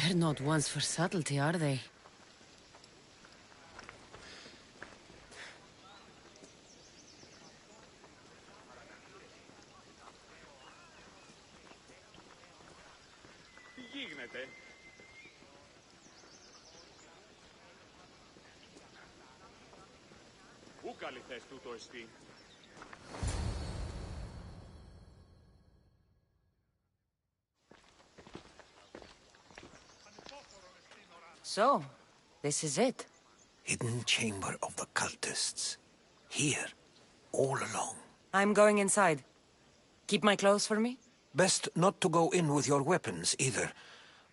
They're not ones for subtlety, are they? Τι γίνεται? Πού καλή θες τούτο εστί? So, this is it. Hidden chamber of the cultists. Here, all along. I'm going inside. Keep my clothes for me? Best not to go in with your weapons, either.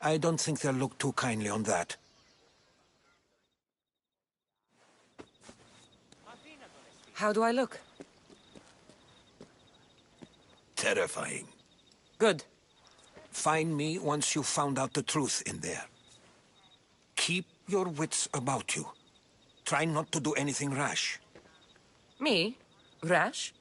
I don't think they'll look too kindly on that. How do I look? Terrifying. Good. Find me once you've found out the truth in there. Keep your wits about you. Try not to do anything rash. Me? Rash?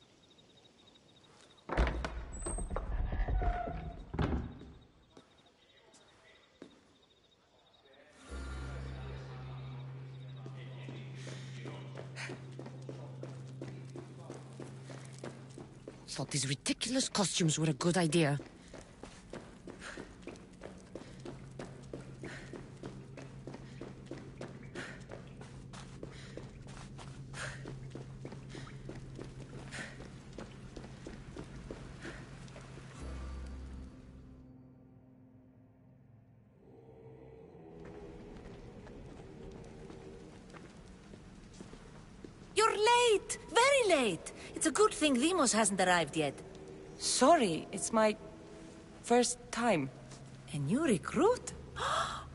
Thought these ridiculous costumes were a good idea. You're late! Very late! It's a good thing Demos hasn't arrived yet. Sorry, it's my first time. A new recruit?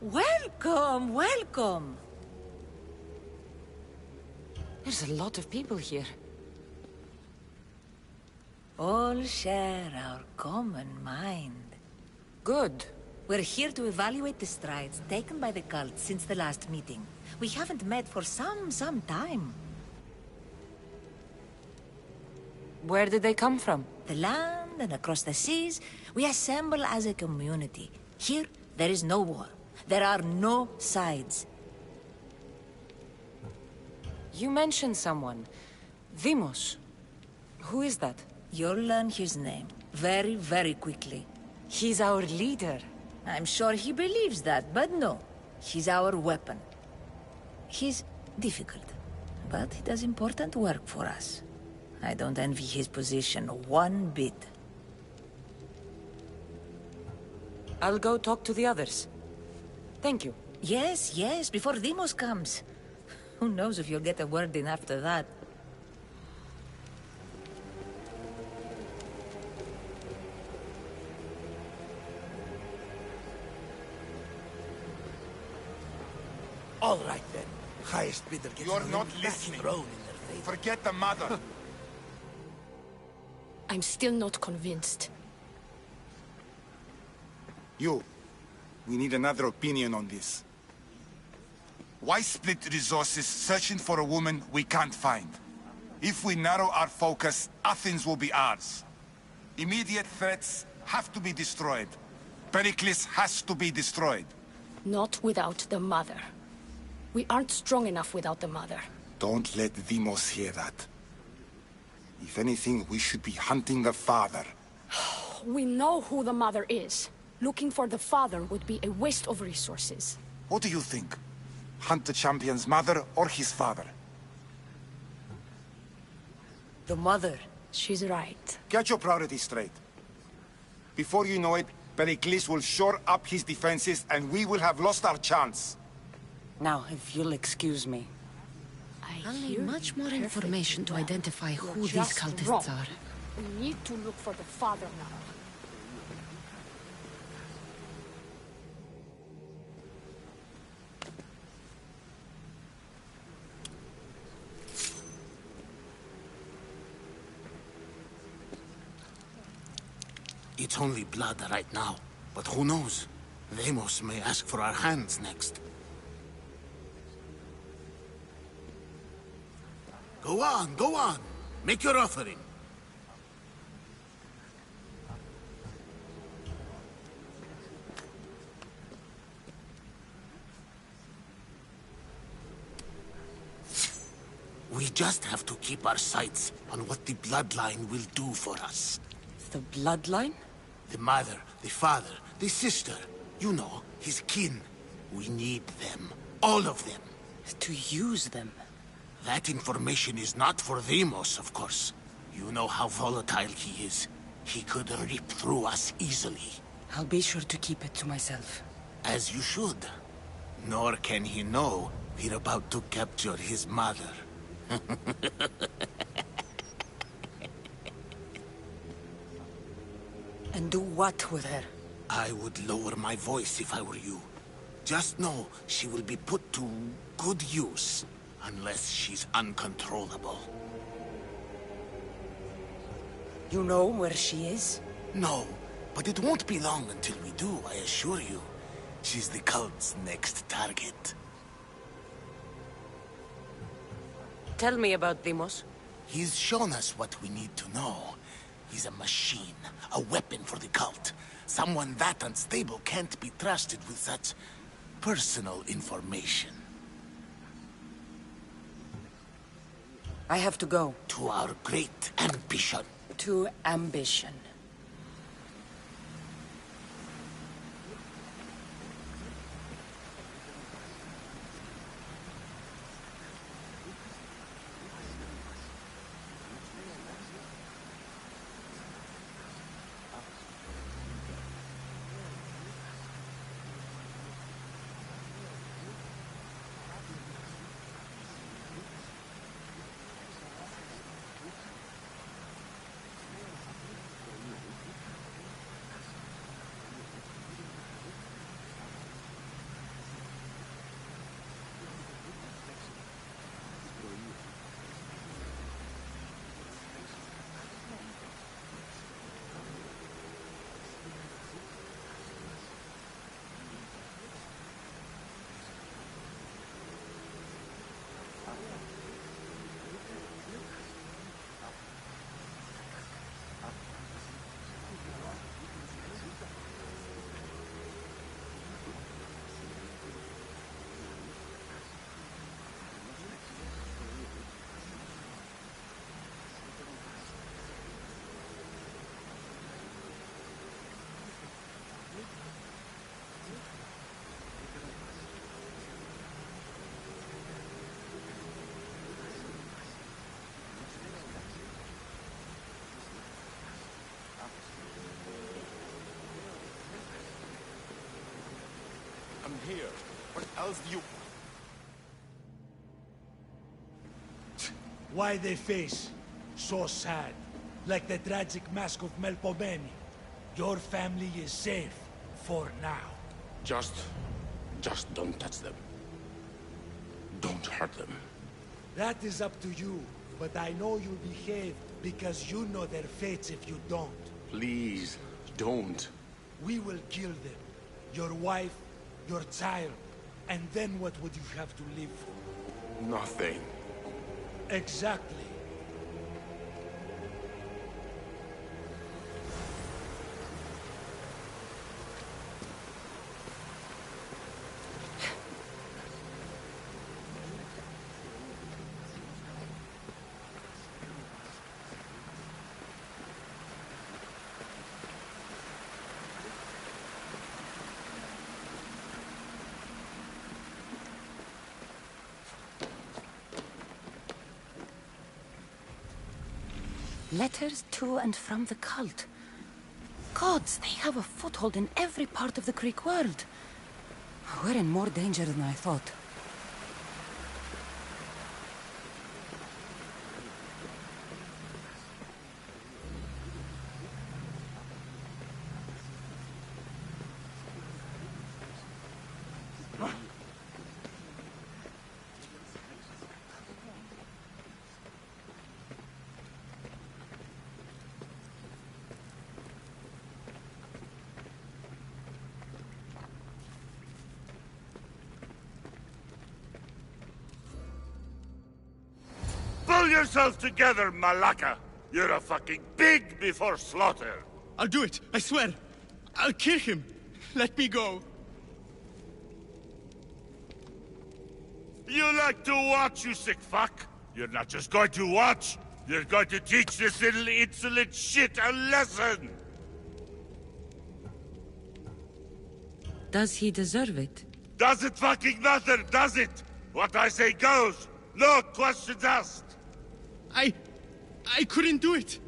Welcome, welcome! There's a lot of people here. All share our common mind. Good. We're here to evaluate the strides taken by the cult since the last meeting. We haven't met for some time. Where did they come from? The land and across the seas, we assemble as a community. Here, there is no war. There are no sides. You mentioned someone. Demos. Who is that? You'll learn his name very, very quickly. He's our leader. I'm sure he believes that, but no. He's our weapon. He's difficult, but he does important work for us. I don't envy his position one bit. I'll go talk to the others. Thank you. Yes, yes, before Demos comes. Who knows if you'll get a word in after that. All right, then. Highest bidder gets You're a not ring listening. thrown in their face. Forget the mother. I'm still not convinced. You. We need another opinion on this. Why split resources searching for a woman we can't find? If we narrow our focus, Athens will be ours. Immediate threats have to be destroyed. Pericles has to be destroyed. Not without the mother. We aren't strong enough without the mother. Don't let Demos hear that. If anything, we should be hunting the father. We know who the mother is. Looking for the father would be a waste of resources. What do you think? Hunt the champion's mother or his father? The mother. She's right. Get your priorities straight. Before you know it, Pericles will shore up his defenses and we will have lost our chance. Now, if you'll excuse me. I'll need hear much you more information to perfectly well. identify who You're these just cultists wrong. are. We need to look for the father now. It's only blood right now, but who knows? Demos may ask for our hands next. Go on, go on. Make your offering. just have to keep our sights on what the bloodline will do for us. The bloodline? The mother, the father, the sister. You know, his kin. We need them. All of them. To use them. That information is not for Deimos, of course. You know how volatile he is. He could rip through us easily. I'll be sure to keep it to myself. As you should. Nor can he know we're about to capture his mother. And do what with her? I would lower my voice if I were you. Just know she will be put to good use, unless she's uncontrollable. You know where she is? No, but it won't be long until we do, I assure you. She's the cult's next target. Tell me about Deimos. He's shown us what we need to know. He's a machine, a weapon for the cult. Someone that unstable can't be trusted with such personal information. I have to go. To our great ambition. To ambition. I'm here. What else do you... Why they face? So sad. Like the tragic mask of Melpomene. Your family is safe. For now. Just don't touch them. Don't hurt them. That is up to you. But I know you'll behave because you know their fates if you don't. Please, don't. We will kill them. Your wife, your child. And then what would you have to live for? Nothing. Exactly. Letters to and from the cult. Gods, they have a foothold in every part of the Greek world. We're in more danger than I thought. Pull yourself together, Malaka! You're a fucking pig before slaughter! I'll do it, I swear! I'll kill him! Let me go! You like to watch, you sick fuck? You're not just going to watch. You're going to teach this little insolent shit a lesson. Does he deserve it? Does it fucking matter, does it? What I say goes. No questions asked. I couldn't do it.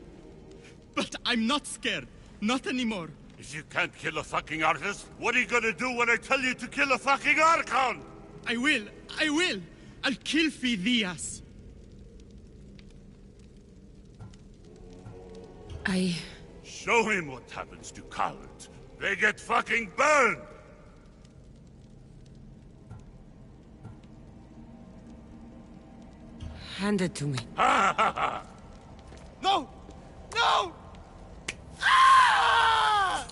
But I'm not scared. Not anymore. If you can't kill a fucking artist, what are you gonna do when I tell you to kill a fucking Archon? I will. I'll kill Phidias. Show him what happens to cowards. They get fucking burned! Hand it to me. Ha ha ha! No! No! Ah!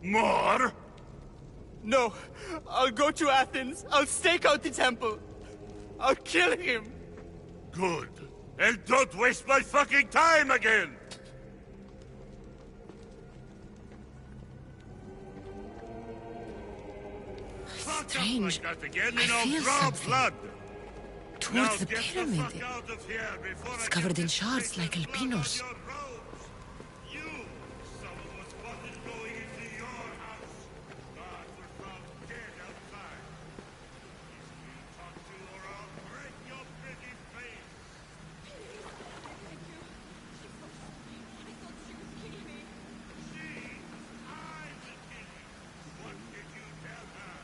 More? No. I'll go to Athens. I'll stake out the temple. I'll kill him. Good. And don't waste my fucking time again! Strange. Like that again, I and I'll feel draw something. blood. Towards Now the get pyramid. fuck out of here before It's I covered get in the shards like taste of blood on albinos. your robes. You, someone was spotted going into your house. God was found dead outside. If you talk to or I'll break your pretty face. She, I'm the king. What did you tell her?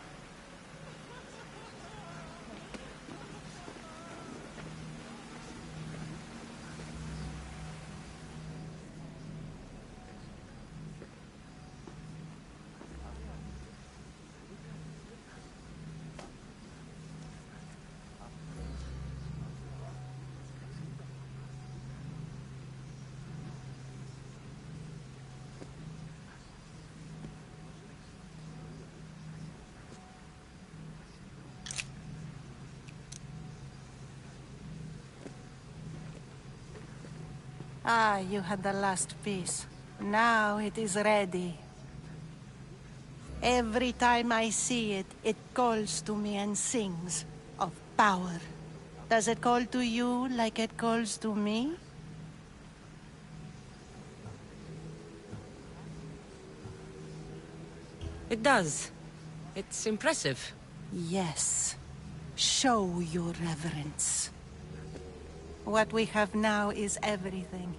Ah, you had the last piece. Now it is ready. Every time I see it, it calls to me and sings of power. Does it call to you like it calls to me? It does. It's impressive. Yes. Show your reverence. What we have now is everything.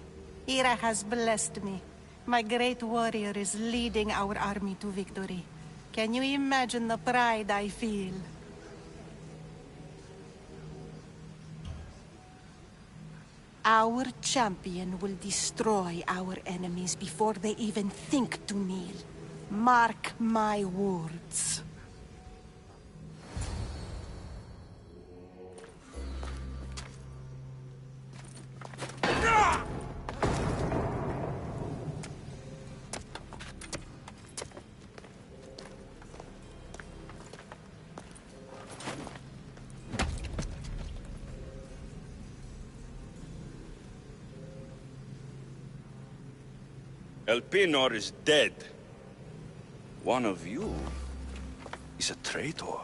Ira has blessed me. My great warrior is leading our army to victory. Can you imagine the pride I feel? Our champion will destroy our enemies before they even think to kneel. Mark my words. Elpenor is dead. One of you is a traitor.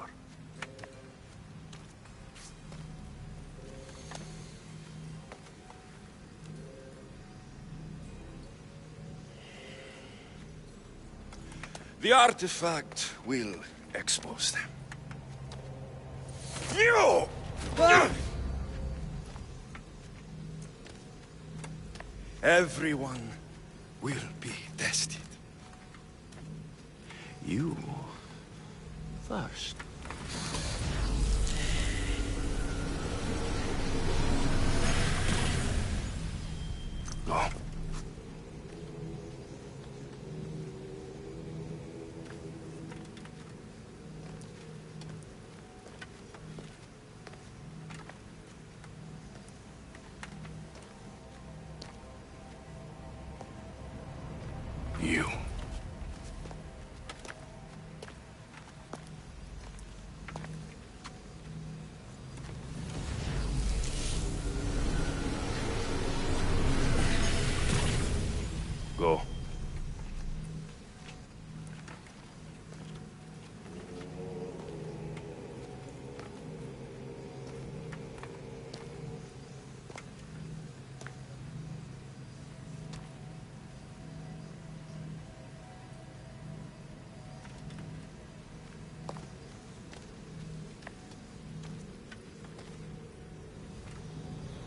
The artifact will expose them. You! Everyone will be tested. You first. Go. You.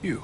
You.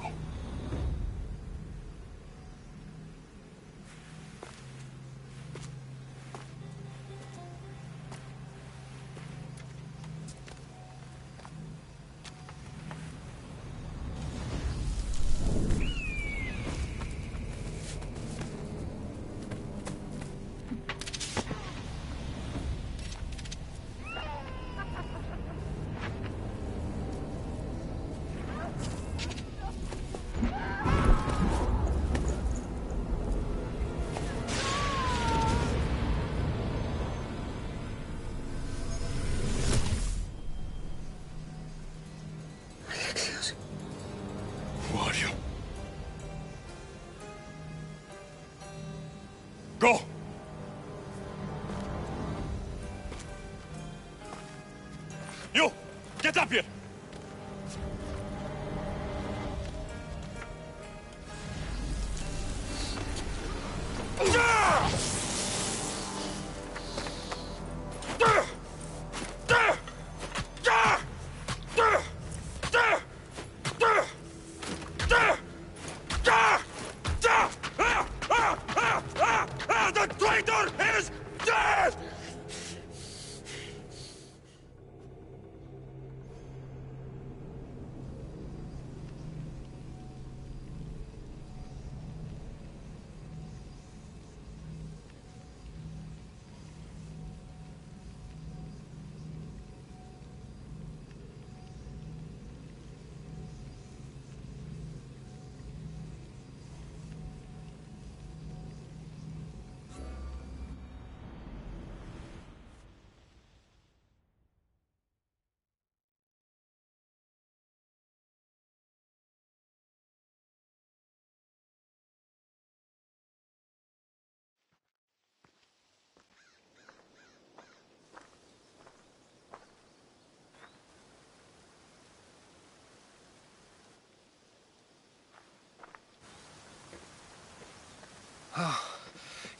Who are you? Go! You! Get up here! The traitor is dead!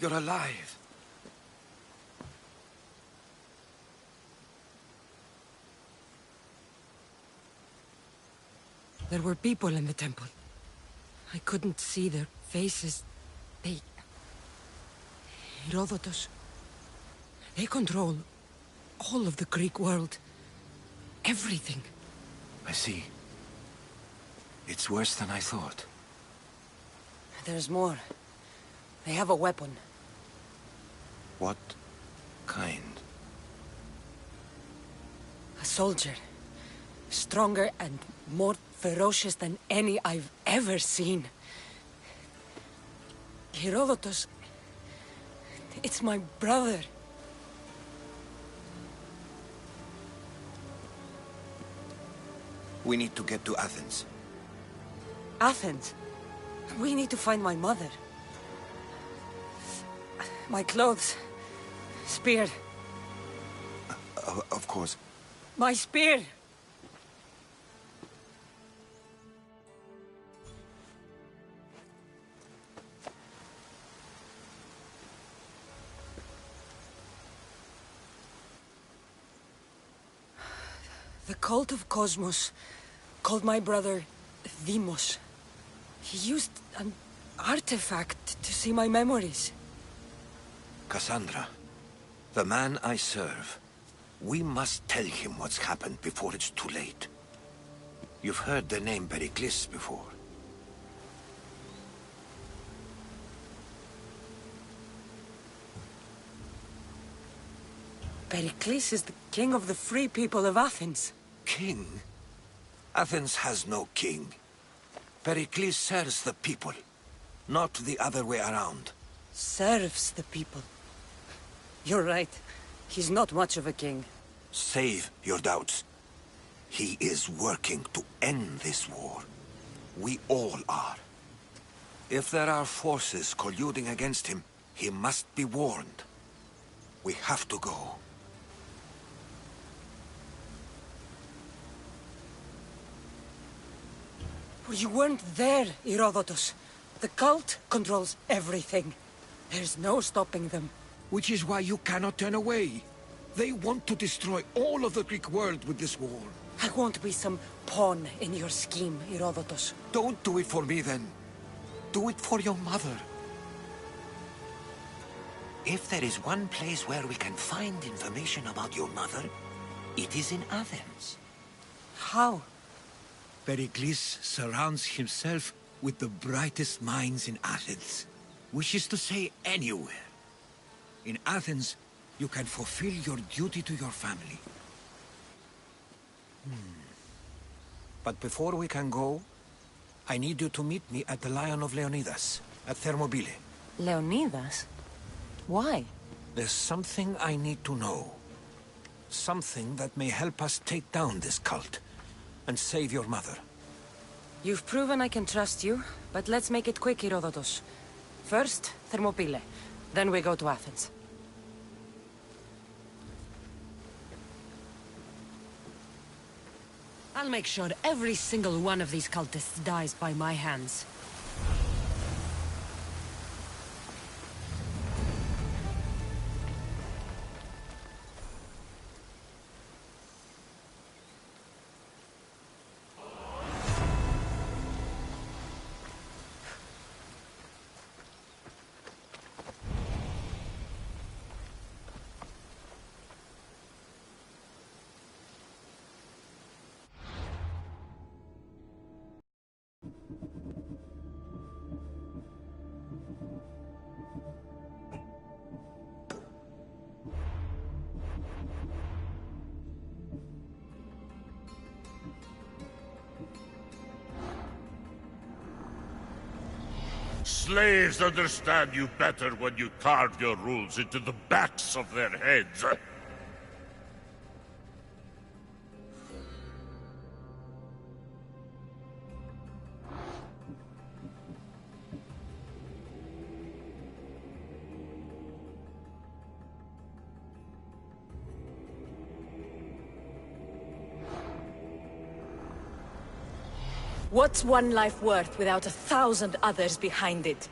You're alive. There were people in the temple. I couldn't see their faces. They... Herodotus. They control all of the Greek world. Everything. I see. It's worse than I thought. There's more. They have a weapon. What kind? A soldier. Stronger and more ferocious than any I've ever seen. Herodotus... It's my brother. We need to get to Athens. Athens? We need to find my mother. My clothes. Spear. Of course. My spear! The cult of Cosmos called my brother Deimos. He used an artifact to see my memories. Cassandra, the man I serve. We must tell him what's happened before it's too late. You've heard the name Pericles before. Pericles is the king of the free people of Athens. King? Athens has no king. Pericles serves the people, not the other way around. Serves the people. You're right. He's not much of a king. Save your doubts. He is working to end this war. We all are. If there are forces colluding against him, he must be warned. We have to go. You weren't there, Herodotus. The cult controls everything. There's no stopping them. Which is why you cannot turn away. They want to destroy all of the Greek world with this war. I won't be some pawn in your scheme, Herodotus. Don't do it for me, then. Do it for your mother. If there is one place where we can find information about your mother, it is in Athens. How? Pericles surrounds himself with the brightest minds in Athens. Which is to say, anywhere. In Athens, you can fulfill your duty to your family. But before we can go, I need you to meet me at the Lion of Leonidas, at Thermopylae. Leonidas? Why? There's something I need to know. Something that may help us take down this cult and save your mother. You've proven I can trust you, but let's make it quick, Herodotus. First, Thermopylae. Then we go to Athens. I'll make sure every single one of these cultists dies by my hands. Slaves understand you better when you carve your rules into the backs of their heads. What's one life worth without 1,000 others behind it?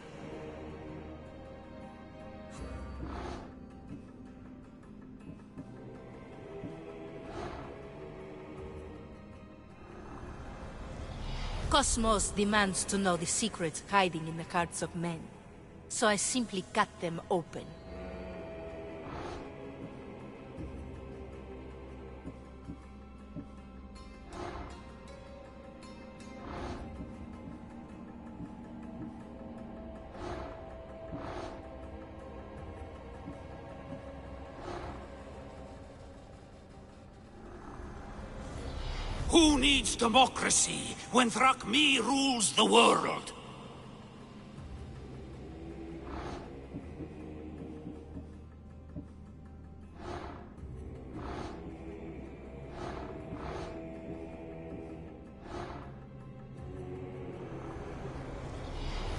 Cosmos demands to know the secrets hiding in the hearts of men, so I simply cut them open. Who needs democracy when Thrakmi rules the world?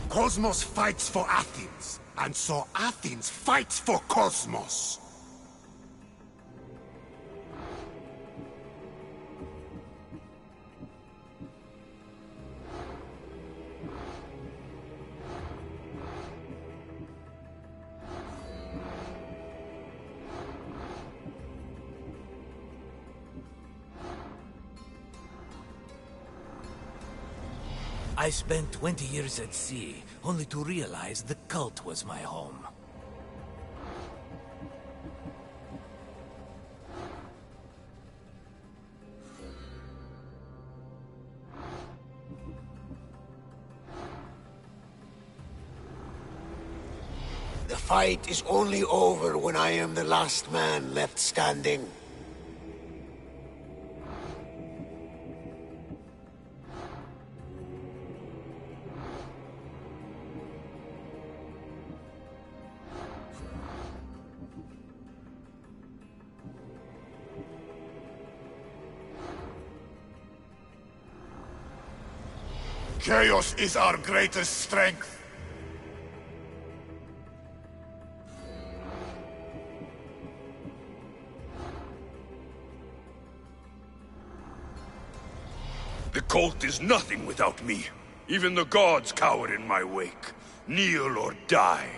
Cosmos fights for Athens, and so Athens fights for Cosmos. I spent 20 years at sea, only to realize the cult was my home. The fight is only over when I am the last man left standing. Chaos is our greatest strength. The cult is nothing without me. Even the gods cower in my wake. Kneel or die.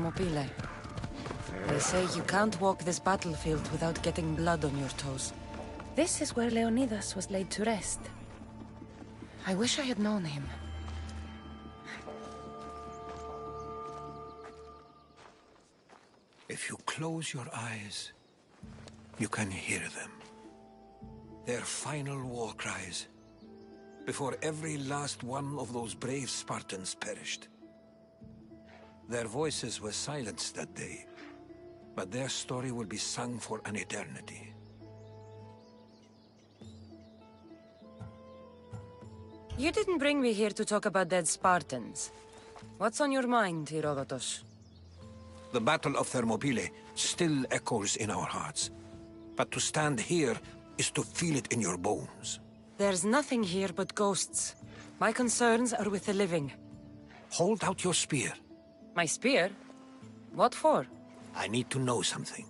Thermopylae. They say you can't walk this battlefield without getting blood on your toes. This is where Leonidas was laid to rest. I wish I had known him. If you close your eyes, you can hear them. Their final war cries, before every last one of those brave Spartans perished. Their voices were silenced that day, but their story will be sung for an eternity. You didn't bring me here to talk about dead Spartans. What's on your mind, Herodotus? The Battle of Thermopylae still echoes in our hearts. But to stand here is to feel it in your bones. There's nothing here but ghosts. My concerns are with the living. Hold out your spear. My spear? What for? I need to know something.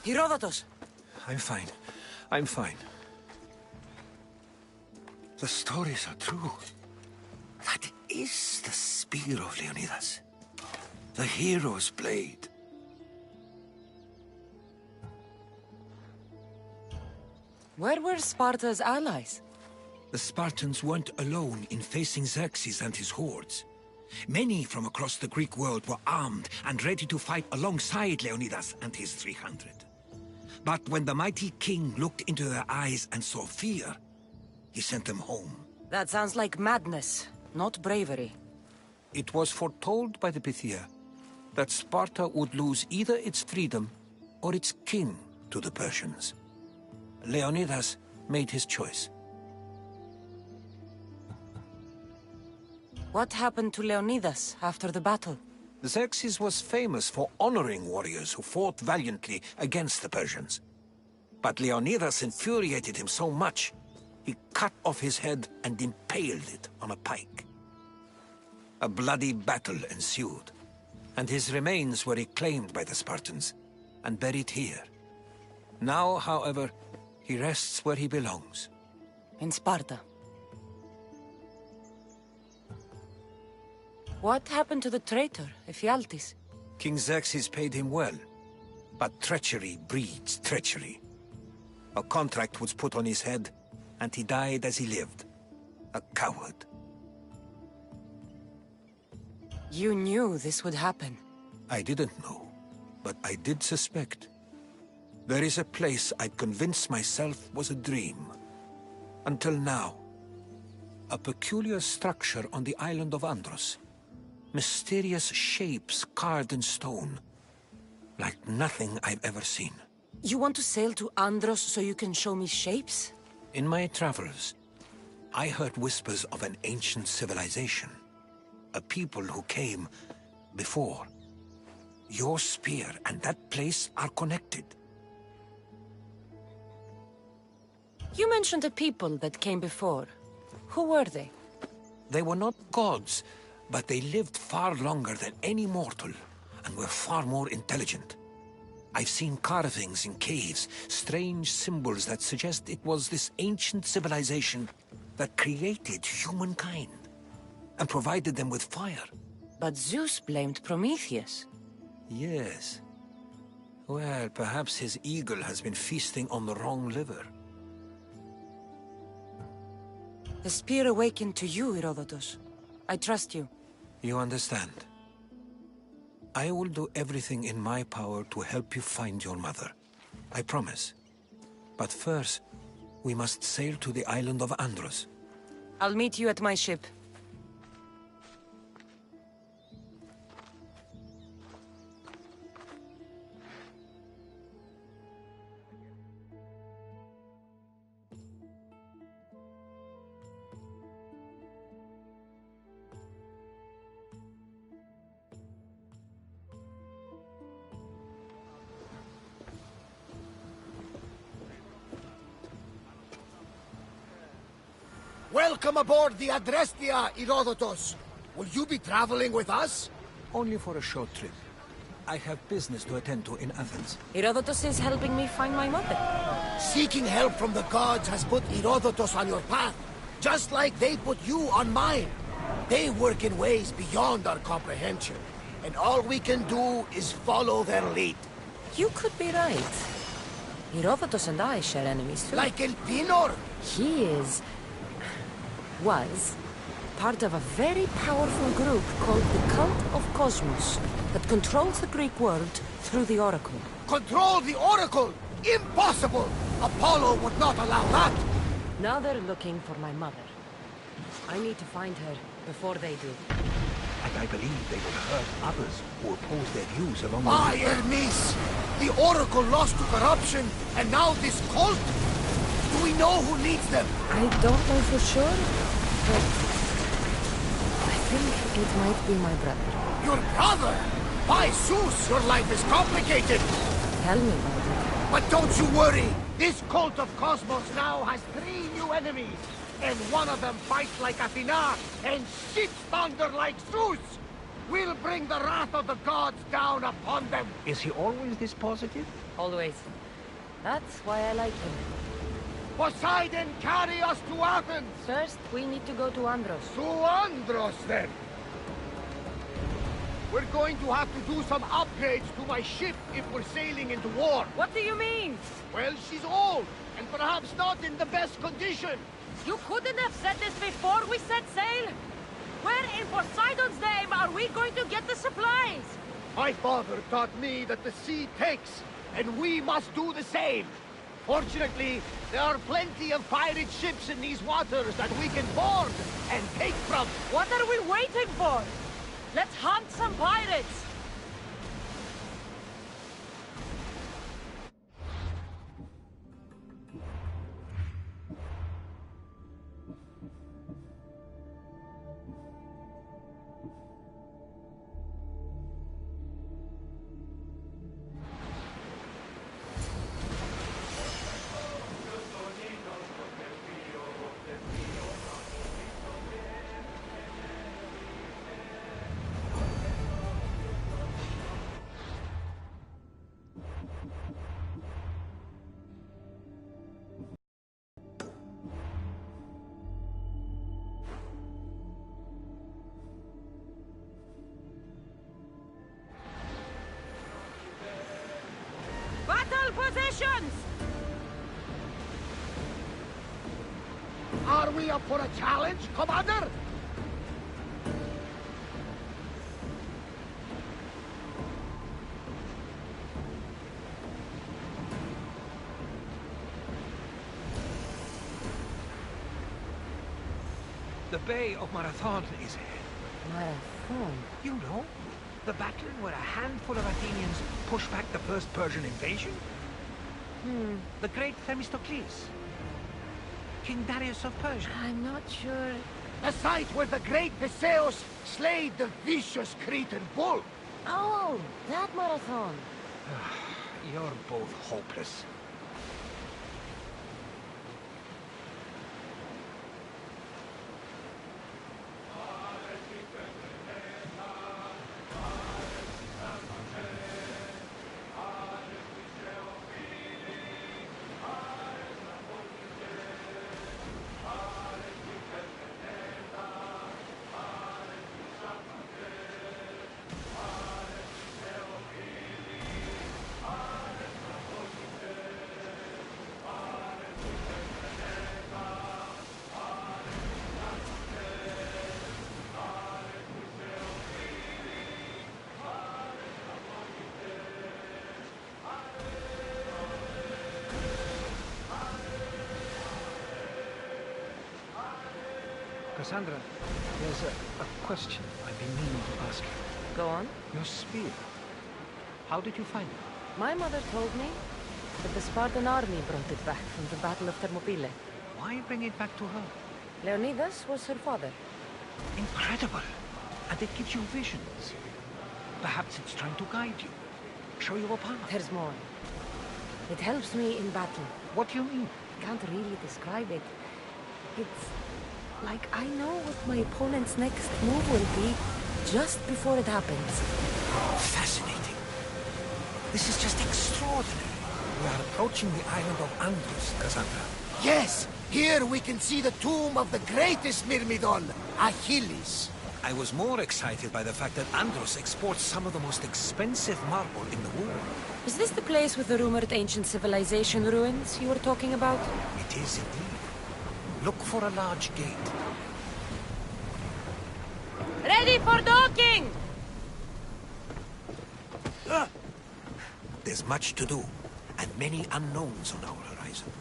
Herodotus! I'm fine. I'm fine. The stories are true. That is the spear of Leonidas. The hero's blade. Where were Sparta's allies? The Spartans weren't alone in facing Xerxes and his hordes. Many from across the Greek world were armed and ready to fight alongside Leonidas and his 300. But when the mighty king looked into their eyes and saw fear, he sent them home. That sounds like madness, not bravery. It was foretold by the Pythia that Sparta would lose either its freedom or its king to the Persians. Leonidas made his choice. What happened to Leonidas after the battle? Xerxes was famous for honoring warriors who fought valiantly against the Persians. But Leonidas infuriated him so much, he cut off his head and impaled it on a pike. A bloody battle ensued, and his remains were reclaimed by the Spartans and buried here. Now, however, he rests where he belongs. In Sparta. What happened to the traitor, Ephialtes? King Xerxes paid him well, but treachery breeds treachery. A contract was put on his head, and he died as he lived. A coward. You knew this would happen. I didn't know, but I did suspect. There is a place I'd convinced myself was a dream. Until now. A peculiar structure on the island of Andros. Mysterious shapes carved in stone. Like nothing I've ever seen. You want to sail to Andros so you can show me shapes? In my travels, I heard whispers of an ancient civilization. A people who came before. Your spear and that place are connected. You mentioned a people that came before. Who were they? They were not gods, but they lived far longer than any mortal, and were far more intelligent. I've seen carvings in caves, strange symbols that suggest it was this ancient civilization that created humankind, and provided them with fire. But Zeus blamed Prometheus. Yes. Well, perhaps his eagle has been feasting on the wrong liver. The spear awakened to you, Herodotus. I trust you. You understand. I will do everything in my power to help you find your mother. I promise. But first, we must sail to the island of Andros. I'll meet you at my ship. Welcome aboard the Adrestia, Herodotus. Will you be traveling with us? Only for a short trip. I have business to attend to in Athens. Herodotus is helping me find my mother. Seeking help from the gods has put Herodotus on your path, just like they put you on mine. They work in ways beyond our comprehension, and all we can do is follow their lead. You could be right. Herodotus and I share enemies too. Like El Pinor? He was part of a very powerful group called the Cult of Cosmos that controls the Greek world through the Oracle. Control the Oracle? Impossible! Apollo would not allow that! Now they're looking for my mother. I need to find her before they do. And I believe they will hurt others who oppose their views along the By way. Hermes! The Oracle lost to corruption, and now this cult? Do we know who leads them? I don't know for sure, but I think it might be my brother. Your brother? By Zeus, your life is complicated! Tell me about it. But don't you worry! This cult of Cosmos now has 3 new enemies, and one of them fights like Athena and shits thunder like Zeus! We'll bring the wrath of the gods down upon them! Is he always this positive? Always. That's why I like him. Poseidon, carry us to Athens! First, we need to go to Andros. To Andros, then! We're going to have to do some upgrades to my ship if we're sailing into war. What do you mean? Well, she's old, and perhaps not in the best condition. You couldn't have said this before we set sail? Where in Poseidon's name are we going to get the supplies? My father taught me that the sea takes, and we must do the same. Fortunately, there are plenty of pirate ships in these waters that we can board and take from. What are we waiting for? Let's hunt some pirates! Are we up for a challenge, Commander? The Bay of Marathon is ahead. Marathon? You know? The battle where a handful of Athenians pushed back the first Persian invasion? The great Themistocles. King Darius of Persia. I'm not sure. The site where the great Theseus slayed the vicious Cretan bull. Oh, that marathon. You're both hopeless. Cassandra, there's a question I've been meaning to ask you. Go on. Your spear. How did you find it? My mother told me that the Spartan army brought it back from the Battle of Thermopylae. Why bring it back to her? Leonidas was her father. Incredible! And it gives you visions. Perhaps it's trying to guide you. Show you a path. There's more. It helps me in battle. What do you mean? I can't really describe it. It's like I know what my opponent's next move will be just before it happens. Fascinating. This is just extraordinary. We are approaching the island of Andros, Cassandra. Yes! Here we can see the tomb of the greatest Myrmidon, Achilles. I was more excited by the fact that Andros exports some of the most expensive marble in the world. Is this the place with the rumored ancient civilization ruins you were talking about? It is indeed. Look for a large gate. Ready for docking! There's much to do, and many unknowns on our horizon.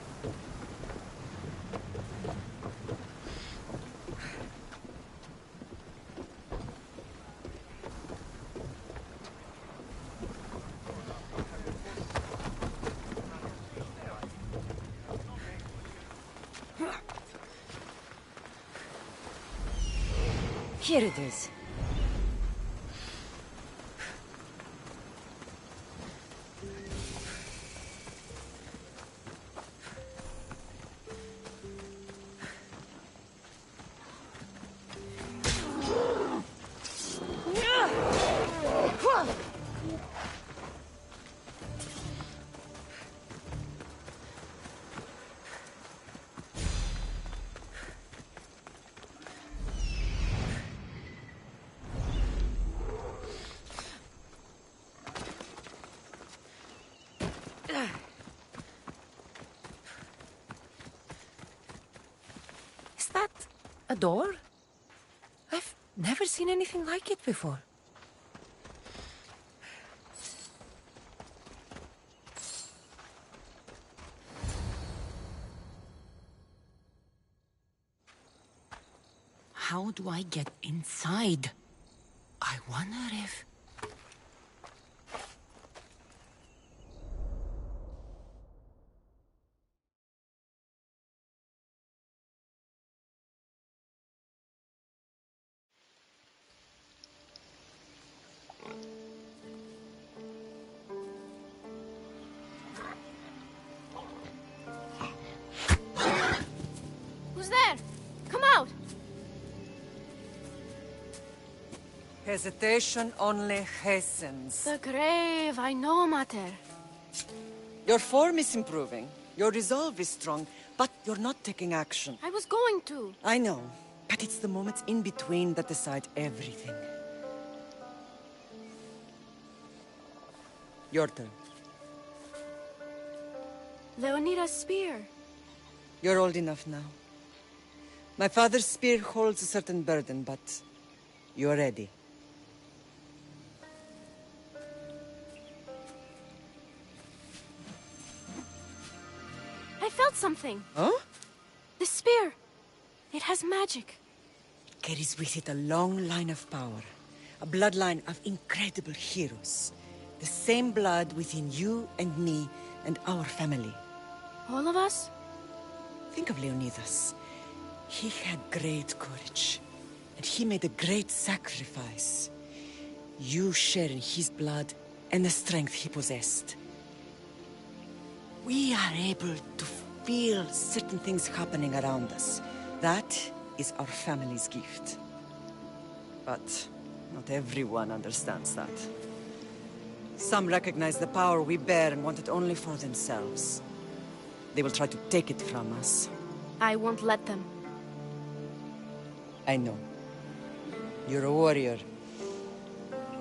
Here it is. Is that a door? I've never seen anything like it before. How do I get inside? I wonder if... Who's there? Come out! Hesitation only hastens. The grave, I know, Mater. Your form is improving. Your resolve is strong, but you're not taking action. I was going to. I know, but it's the moments in between that decide everything. Your turn. Leonida's spear. You're old enough now. My father's spear holds a certain burden, but you're ready. I felt something. Huh? The spear. It has magic. Carries with it a long line of power. A bloodline of incredible heroes. The same blood within you and me and our family. All of us? Think of Leonidas. He had great courage. And he made a great sacrifice. You share in his blood and the strength he possessed. We are able to feel certain things happening around us. That is our family's gift. But not everyone understands that. Some recognize the power we bear and want it only for themselves. They will try to take it from us. I won't let them. I know. You're a warrior.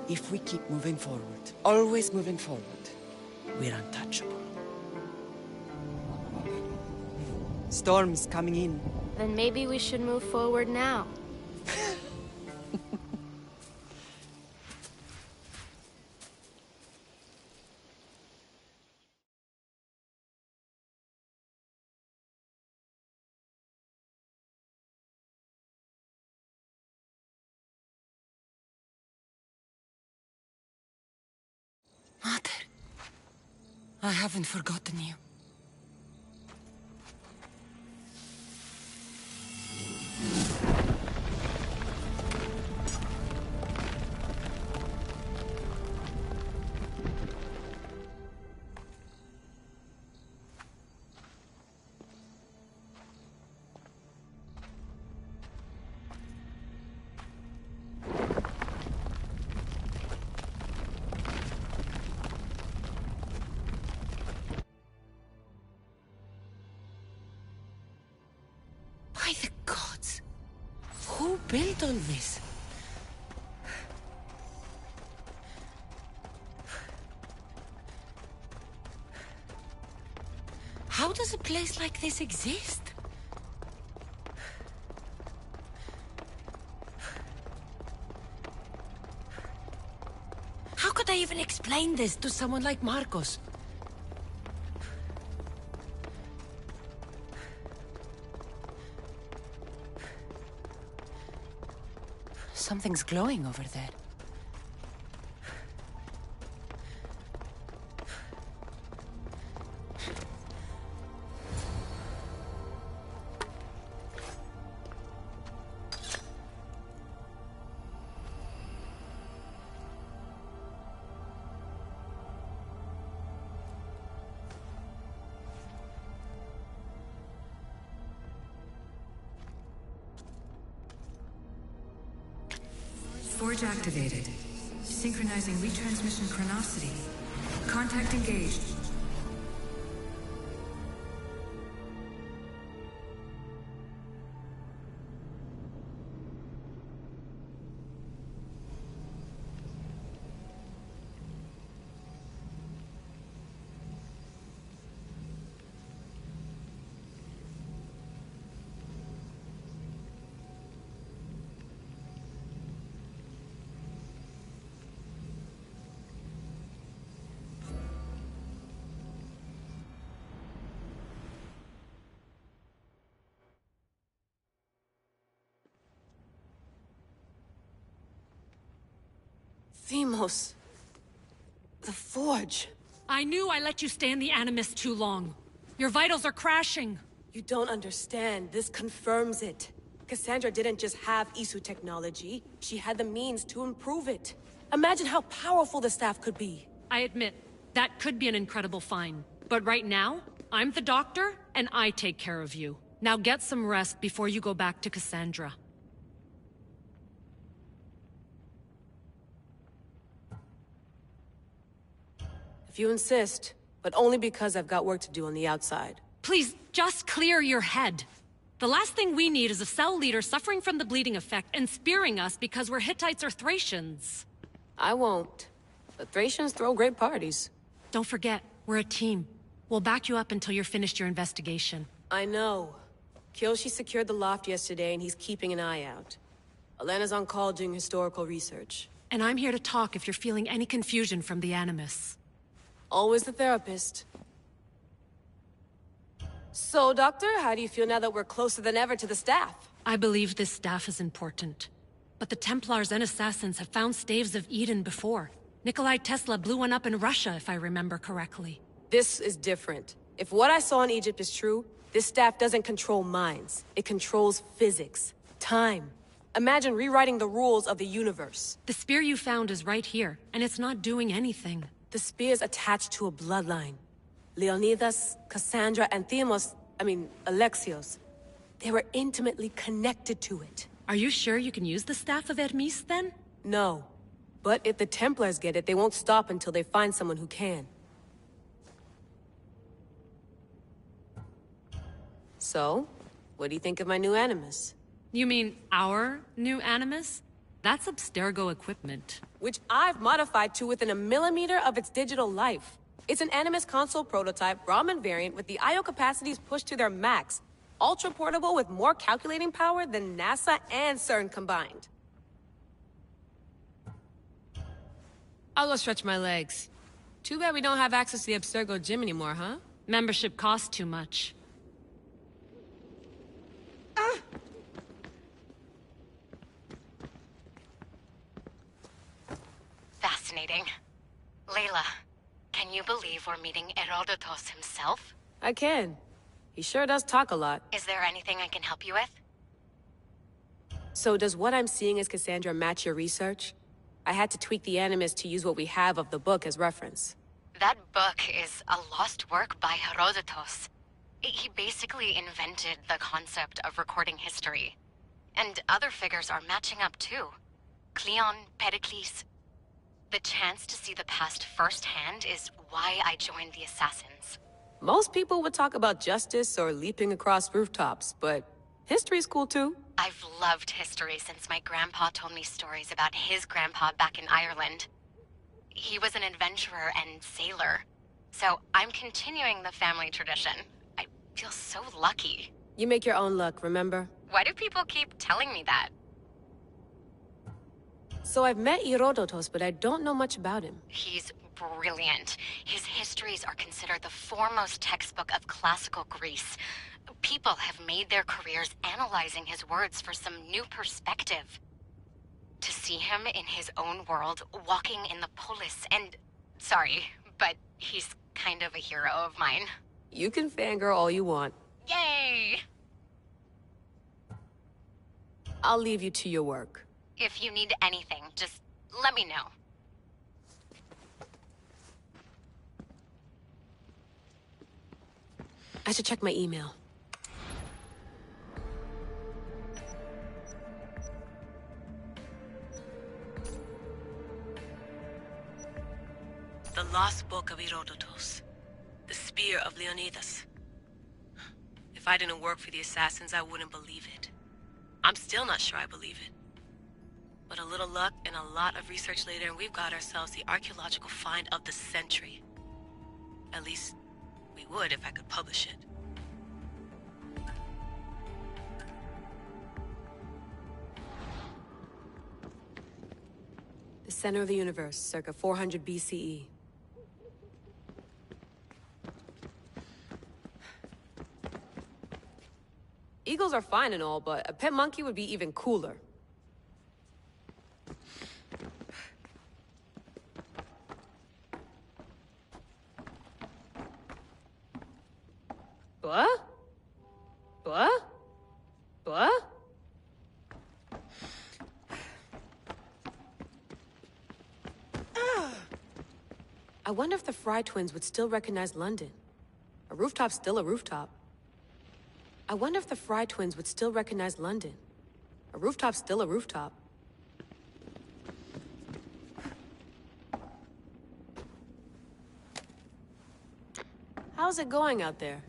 If we keep moving forward, always moving forward, we're untouchable. Storm's coming in. Then maybe we should move forward now. Mother, I haven't forgotten you. By the gods! Who built all this? How does a place like this exist? How could I even explain this to someone like Marcos? Something's glowing over there. Forge activated. Synchronizing retransmission chronicity. Contact engaged. Themos. The Forge. I knew I let you stay in the Animus too long. Your vitals are crashing. You don't understand. This confirms it. Cassandra didn't just have Isu technology. She had the means to improve it. Imagine how powerful the staff could be. I admit, that could be an incredible find. But right now, I'm the doctor, and I take care of you. Now get some rest before you go back to Cassandra. If you insist, but only because I've got work to do on the outside. Please, just clear your head. The last thing we need is a cell leader suffering from the bleeding effect and spearing us because we're Hittites or Thracians. I won't. The Thracians throw great parties. Don't forget, we're a team. We'll back you up until you're finished your investigation. I know. Kyoshi secured the loft yesterday, and he's keeping an eye out. Elena's on call doing historical research. And I'm here to talk if you're feeling any confusion from the Animus. Always the therapist. So, Doctor, how do you feel now that we're closer than ever to the staff? I believe this staff is important. But the Templars and Assassins have found staves of Eden before. Nikolai Tesla blew one up in Russia, if I remember correctly. This is different. If what I saw in Egypt is true, this staff doesn't control minds. It controls physics, time. Imagine rewriting the rules of the universe. The spear you found is right here, and it's not doing anything. The spear's attached to a bloodline. Leonidas, Cassandra, and Alexios. They were intimately connected to it. Are you sure you can use the Staff of Hermes, then? No. But if the Templars get it, they won't stop until they find someone who can. So, what do you think of my new Animus? You mean our new Animus? That's Abstergo equipment. Which I've modified to within a millimeter of its digital life. It's an Animus console prototype, Raman variant, with the I/O capacities pushed to their max. Ultra-portable with more calculating power than NASA and CERN combined. I'll go stretch my legs. Too bad we don't have access to the Abstergo gym anymore, huh? Membership costs too much. Fascinating. Layla, can you believe we're meeting Herodotus himself? I can. He sure does talk a lot. Is there anything I can help you with? So does what I'm seeing as Cassandra match your research? I had to tweak the Animus to use what we have of the book as reference. That book is a lost work by Herodotus. He basically invented the concept of recording history. And other figures are matching up too. Cleon, Pericles. The chance to see the past firsthand is why I joined the Assassins. Most people would talk about justice or leaping across rooftops, but history's cool too. I've loved history since my grandpa told me stories about his grandpa back in Ireland. He was an adventurer and sailor. So I'm continuing the family tradition. I feel so lucky. You make your own luck, remember? Why do people keep telling me that? So I've met Herodotus, but I don't know much about him. He's brilliant. His histories are considered the foremost textbook of classical Greece. People have made their careers analyzing his words for some new perspective. To see him in his own world, walking in the polis, and... Sorry, but he's kind of a hero of mine. You can fangirl all you want. Yay! I'll leave you to your work. If you need anything, just let me know. I should check my email. The Lost Book of Herodotus. The Spear of Leonidas. If I didn't work for the Assassins, I wouldn't believe it. I'm still not sure I believe it. But a little luck and a lot of research later, and we've got ourselves the archaeological find of the century. At least, we would if I could publish it. The center of the universe, circa 400 BCE. Eagles are fine and all, but a pet monkey would be even cooler. What? What? What? I wonder if the Fry twins would still recognize London. A rooftop's still a rooftop. I wonder if the Fry twins would still recognize London. A rooftop's still a rooftop. How's it going out there?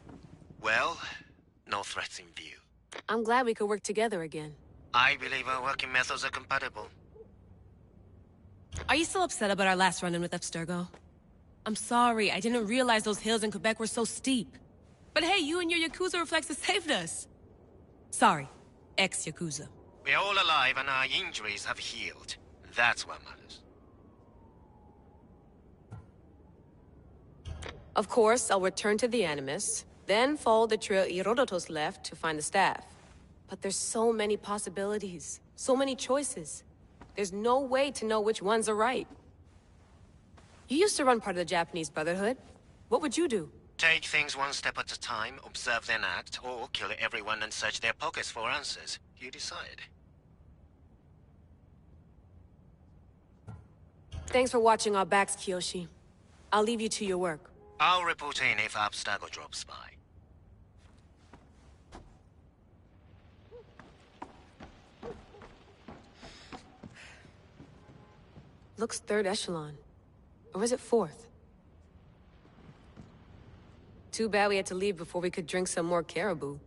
Well, no threats in view. I'm glad we could work together again. I believe our working methods are compatible. Are you still upset about our last run-in with Abstergo? I'm sorry, I didn't realize those hills in Quebec were so steep. But hey, you and your Yakuza reflexes saved us. Sorry, ex-Yakuza. We're all alive and our injuries have healed. That's what matters. Of course, I'll return to the Animus, then follow the trail Herodotus left to find the staff. But there's so many possibilities, so many choices. There's no way to know which ones are right. You used to run part of the Japanese Brotherhood. What would you do? Take things one step at a time, observe then act, or kill everyone and search their pockets for answers. You decide. Thanks for watching our backs, Kiyoshi. I'll leave you to your work. I'll report in if Abstergo drops by. Looks third echelon. Or is it fourth? Too bad we had to leave before we could drink some more caribou.